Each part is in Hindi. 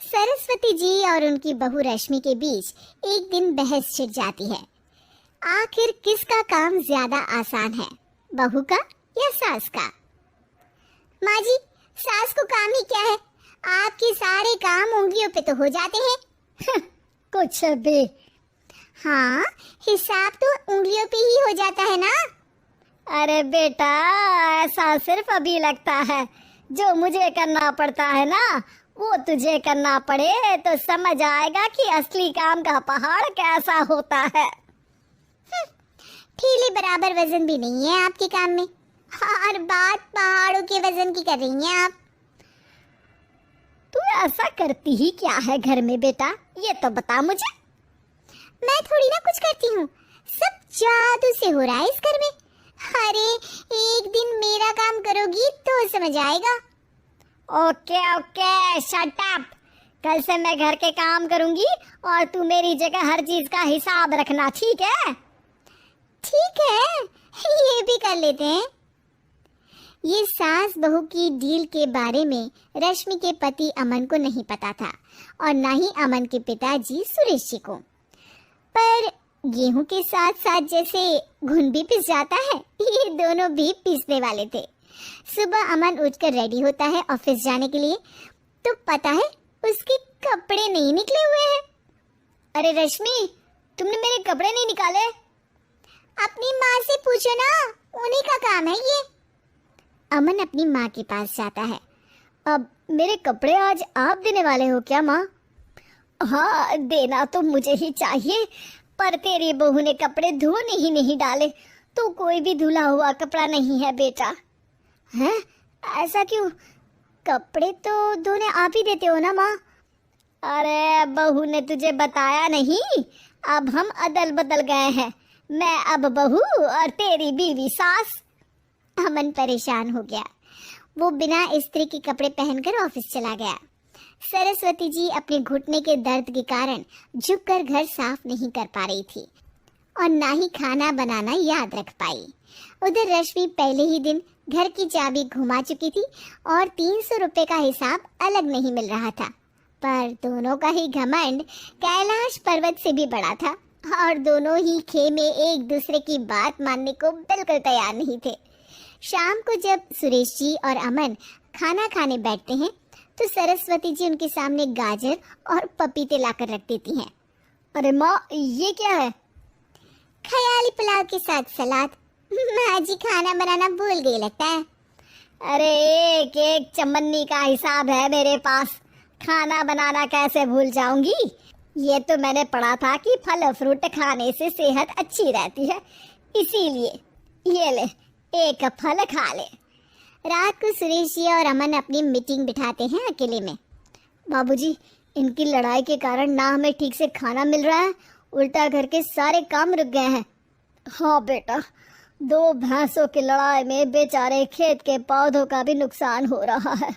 सरस्वती जी और उनकी बहू रश्मि के बीच एक दिन बहस छिड़ जाती है। आखिर किसका काम ज्यादा आसान है, बहू का या सास का? माँ जी, सास को काम ही क्या है, आपके सारे काम उंगलियों पे तो हो जाते हैं। कुछ भी। हाँ, हिसाब तो उंगलियों पे ही हो जाता है ना। अरे बेटा, ऐसा सिर्फ अभी लगता है, जो मुझे करना पड़ता है ना वो तुझे करना पड़े तो समझ आएगा कि असली काम का पहाड़ कैसा होता है। ठेले बराबर वजन भी नहीं है आपके काम में, और बात पहाड़ों के वजन की कर रही हैं आप। तू ऐसा करती ही क्या है घर में बेटा, ये तो बता मुझे। मैं थोड़ी ना कुछ करती हूँ, सब जादू से हो रहा है इस घर में। अरे एक दिन मेरा काम करोगी तो समझ आएगा। Okay okay, shut up. कल से मैं घर के काम करूंगी और तू मेरी जगह हर चीज का हिसाब रखना, ठीक है? ठीक है, ये भी कर लेते हैं। ये सास बहू की डील के बारे में रश्मि के पति अमन को नहीं पता था और ना ही अमन के पिताजी सुरेश जी को। पर गेहूं के साथ साथ जैसे घुन भी पिस जाता है, ये दोनों भी पीसने वाले थे। सुबह अमन उठकर रेडी होता है ऑफिस जाने के लिए, तो पता है उसके कपड़े नहीं निकले हुए हैं। अरे रश्मि, तुमने मेरे कपड़े नहीं निकाले? अपनी माँ से पूछो ना, उन्हीं का काम है ये। अमन अपनी माँ के पास जाता है। अब मेरे कपड़े आज आप देने वाले हो क्या माँ? हाँ, देना तो मुझे ही चाहिए, पर तेरी बहू ने कपड़े धोने ही नहीं डाले, तो कोई भी धुला हुआ कपड़ा नहीं है बेटा। हैं? ऐसा क्यों? कपड़े तो धोने आप ही देते हो ना माँ? अरे बहू ने तुझे बताया नहीं, अब हम अदल बदल गए हैं, मैं अब बहू और तेरी बीवी सास। अमन परेशान हो गया। वो बिना इस्त्री के कपड़े पहनकर ऑफिस चला गया। सरस्वती जी अपने घुटने के दर्द के कारण झुककर घर साफ नहीं कर पा रही थी और ना ही खाना बनाना याद रख पाई। उधर रश्मि पहले ही दिन घर की चाबी घुमा चुकी थी और 300 रुपए का हिसाब अलग नहीं मिल रहा था। पर दोनों का ही घमंड कैलाश पर्वत से भी बड़ा था और दोनों ही खेमे एक दूसरे की बात मानने को बिल्कुल तैयार नहीं थे। शाम को जब सुरेश जी और अमन खाना खाने बैठते हैं तो सरस्वती जी उनके सामने गाजर और पपीते लाकर रख देती हैं। अरे माँ, ये क्या है? ख्याली पुलाव के साथ सलाद। माँ जी खाना बनाना भूल गई लगता है। अरे एक एक चमन्नी का हिसाब है मेरे पास, खाना बनाना कैसे भूल जाऊंगी? ये तो मैंने पढ़ा था कि फल फ्रूट खाने से सेहत अच्छी रहती है, इसीलिए ये ले, एक फल खा ले। रात को सुरेश जी और अमन अपनी मीटिंग बिठाते हैं अकेले में। बाबूजी, इनकी लड़ाई के कारण ना हमें ठीक से खाना मिल रहा है, उल्टा घर के सारे काम रुक गए हैं। हाँ बेटा, 2 भैंसों की लड़ाई में बेचारे खेत के पौधों का भी नुकसान हो रहा है।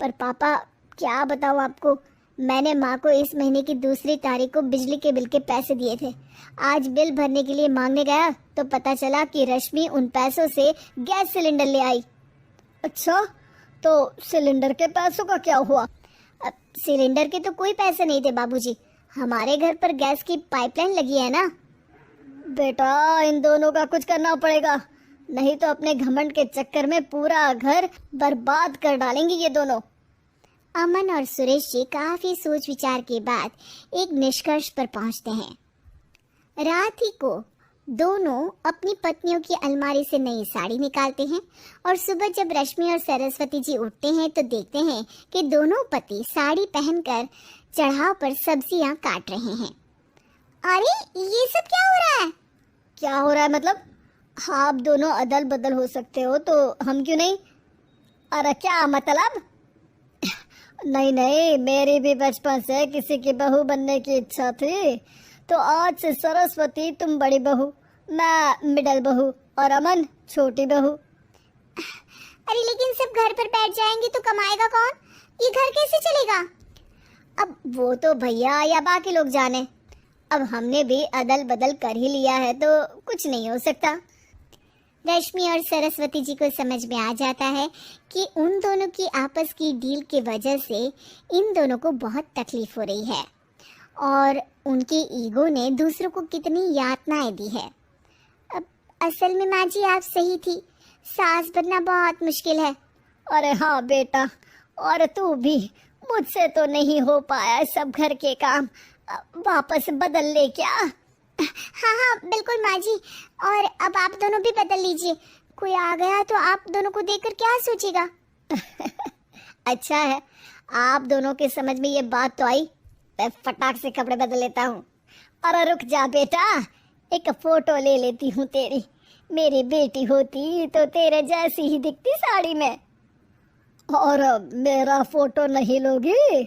पर पापा, क्या बताऊँ आपको, मैंने माँ को इस महीने की 2 तारीख को बिजली के बिल के पैसे दिए थे। आज बिल भरने के लिए मांगने गया तो पता चला कि रश्मि उन पैसों से गैस सिलेंडर ले आई। अच्छा, तो सिलेंडर के पैसों का क्या हुआ? अब सिलेंडर के तो कोई पैसे नहीं थे बाबूजी, हमारे घर पर गैस की पाइपलाइन लगी है ना। बेटा, इन दोनों का कुछ करना पड़ेगा, नहीं तो अपने घमंड के चक्कर में पूरा घर बर्बाद कर डालेंगे ये दोनों। अमन और सुरेश जी काफी सोच विचार के बाद एक निष्कर्ष पर पहुंचते हैं। रात ही को दोनों अपनी पत्नियों की अलमारी से नई साड़ी निकालते हैं और सुबह जब रश्मि और सरस्वती जी उठते हैं तो देखते हैं कि दोनों पति साड़ी पहनकर चढ़ाव पर सब्जियां काट रहे हैं। अरे ये सब क्या हो रहा है? क्या हो रहा है मतलब? आप दोनों अदल बदल हो सकते हो तो हम क्यों नहीं? अरे क्या मतलब? नहीं नहीं, मेरी भी बचपन से किसी की बहू बनने की इच्छा थी, तो आज से सरस्वती तुम बड़ी बहू, मैं मिडल बहू और अमन छोटी बहू। अरे लेकिन सब घर पर बैठ जाएंगे तो कमाएगा कौन? ये घर कैसे चलेगा? अब वो तो भैया या बाकी लोग जाने, अब हमने भी अदल बदल कर ही लिया है तो कुछ नहीं हो सकता। रश्मि और सरस्वती जी को समझ में आ जाता है कि उन दोनों की आपस की डील की वजह से इन दोनों को बहुत तकलीफ हो रही है और उनके ईगो ने दूसरों को कितनी यातनाएं दी है। अब असल में माँ जी आप सही थी, सास बनना बहुत मुश्किल है। अरे हाँ बेटा, और तू भी, मुझसे तो नहीं हो पाया सब घर के काम, वापस बदल ले क्या? हाँ हाँ बिल्कुल माँ जी, और अब आप दोनों भी बदल लीजिए। कोई आ गया तो आप दोनों को देखकर क्या सोचेगा। अच्छा है, आप दोनों के समझ में ये बात तो आई। मैं फटाक से कपड़े बदल लेता हूँ। अरे रुक जा बेटा, एक फोटो ले लेती हूँ तेरी। मेरी बेटी होती तो तेरे जैसी ही दिखती साड़ी में। और मेरा फोटो नहीं लोगी?